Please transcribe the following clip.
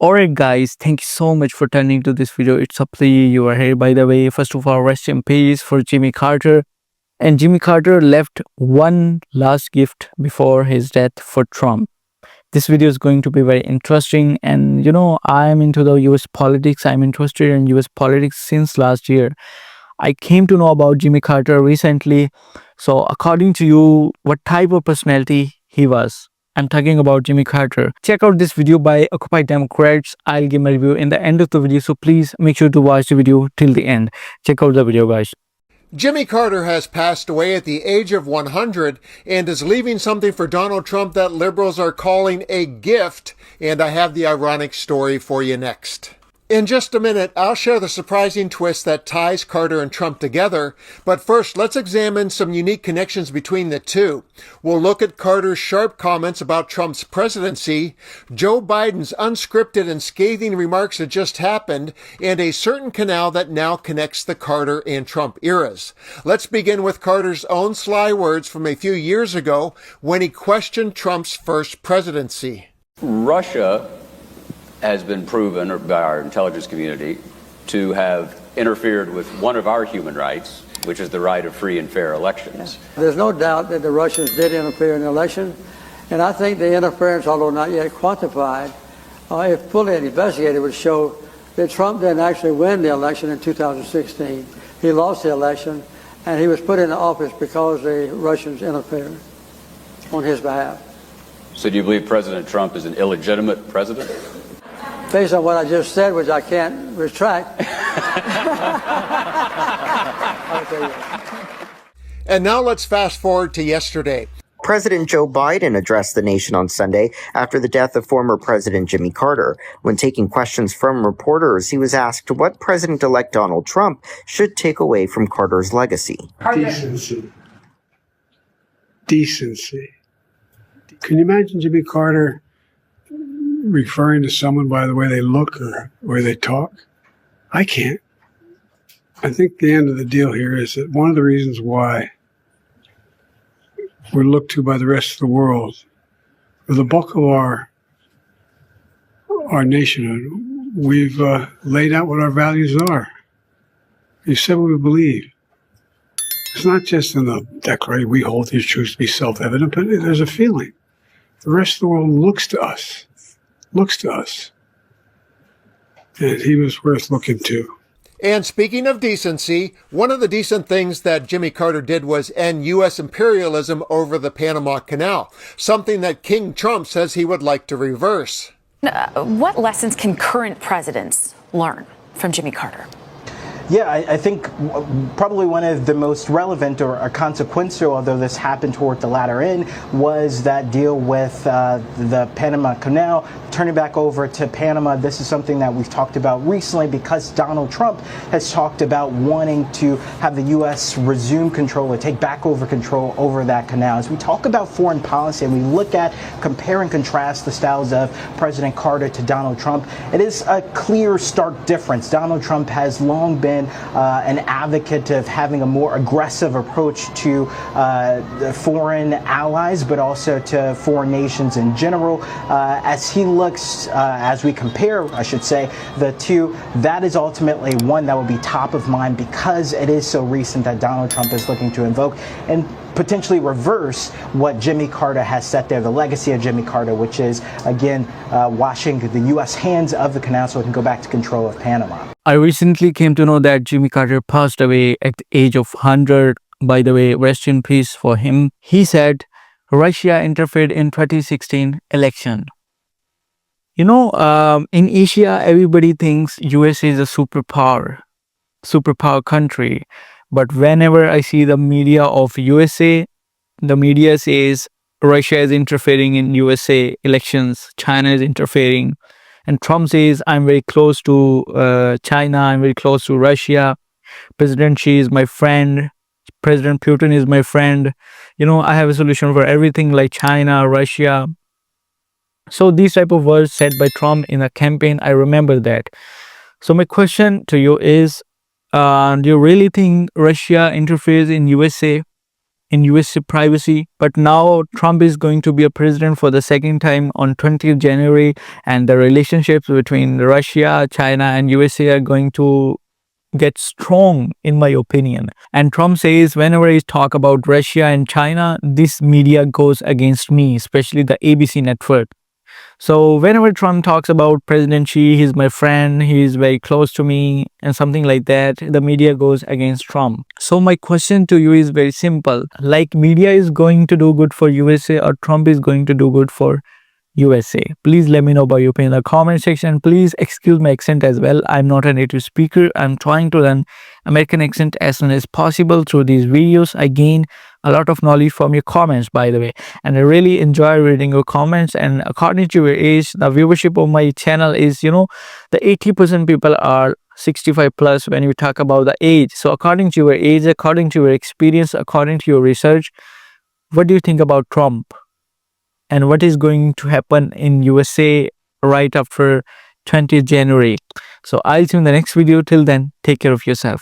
Alright guys, thank you so much for turning to this video. It's a plea you are here. By the way, first of all, rest in peace for Jimmy Carter. And Jimmy Carter left one last gift before his death for Trump. This video is going to be very interesting, and I'm into the US politics. I'm interested in US politics since last year. I came to know about Jimmy Carter recently. So according to you, what type of personality he was? I'm talking about Jimmy Carter. Check out this video by Occupy Democrats. I'll give my review in the end of the video, so please make sure to watch the video till the end. Check out the video, guys. Jimmy Carter has passed away at the age of 100 and is leaving something for Donald Trump that liberals are calling a gift, and I have the ironic story for you next. In just a minute, I'll share the surprising twist that ties Carter and Trump together, but first, let's examine some unique connections between the two. We'll look at Carter's sharp comments about Trump's presidency, Joe Biden's unscripted and scathing remarks that just happened, and a certain canal that now connects the Carter and Trump eras. Let's begin with Carter's own sly words from a few years ago when he questioned Trump's first presidency. Russia has been proven by our intelligence community to have interfered with one of our human rights, which is the right of free and fair elections. There's no doubt that the Russians did interfere in the election, and I think the interference, although not yet quantified, if fully investigated, would show that Trump didn't actually win the election in 2016. He lost the election, and he was put into office because the Russians interfered on his behalf. So do you believe President Trump is an illegitimate president? Based on what I just said, which I can't retract. And now let's fast forward to yesterday. President Joe Biden addressed the nation on Sunday after the death of former President Jimmy Carter. When taking questions from reporters, he was asked what President-elect Donald Trump should take away from Carter's legacy. Decency. Decency. Can you imagine Jimmy Carter referring to someone by the way they look or the way they talk? I can't. I think the end of the deal here is that one of the reasons why we're looked to by the rest of the world, for the bulk of our nationhood, we've laid out what our values are. You said what we believe. It's not just in the Declaration, we hold these truths to be self-evident, but there's a feeling. The rest of the world looks to us. And he was worth looking to. And speaking of decency, one of the decent things that Jimmy Carter did was end U.S. imperialism over the Panama Canal, something that King Trump says he would like to reverse. What lessons can current presidents learn from Jimmy Carter? Yeah, I think probably one of the most relevant or consequential, although this happened toward the latter end, was that deal with the Panama Canal, turning back over to Panama. This is something that we've talked about recently because Donald Trump has talked about wanting to have the U.S. resume control or take back over control over that canal. As we talk about foreign policy and we look at, compare and contrast the styles of President Carter to Donald Trump, it is a clear, stark difference. Donald Trump has long been an advocate of having a more aggressive approach to foreign allies, but also to foreign nations in general. As he looks, as we compare, I should say, the two, that is ultimately one that will be top of mind because it is so recent that Donald Trump is looking to invoke and potentially reverse what Jimmy Carter has set there, the legacy of Jimmy Carter, which is, again, washing the U.S. hands of the canal so it can go back to control of Panama. I recently came to know that Jimmy Carter passed away at the age of 100. By the way, rest in peace for him. He said Russia interfered in 2016 election. In Asia, everybody thinks USA is a superpower country. But whenever I see the media of USA, the media says Russia is interfering in USA elections, China is interfering. And Trump says, I'm very close to China, I'm very close to Russia. President Xi is my friend. President Putin is my friend. I have a solution for everything like China, Russia. So these type of words said by Trump in a campaign, I remember that. So my question to you is, do you really think Russia interferes in USA in US privacy. But now Trump is going to be a president for the second time on 20th January, and the relationships between Russia, China, and USA are going to get strong, in my opinion. And Trump says whenever he talk about Russia and China, this media goes against me, especially the ABC network. So whenever Trump talks about President Xi, he's my friend, he's very close to me, and something like that, the media goes against Trump. So my question to you is very simple. Like, media is going to do good for USA, or Trump is going to do good for USA? Please let me know by your opinion in the comment section. Please excuse my accent as well. I'm not a native speaker. I'm trying to learn American accent as soon as possible through these videos. I gain a lot of knowledge from your comments, by the way, and I really enjoy reading your comments. And according to your age, the viewership of my channel is, the 80% people are 65 plus when we talk about the age. So according to your age, according to your experience, according to your research, what do you think about Trump? And what is going to happen in USA right after 20th January? So I'll see you in the next video. Till then, take care of yourself.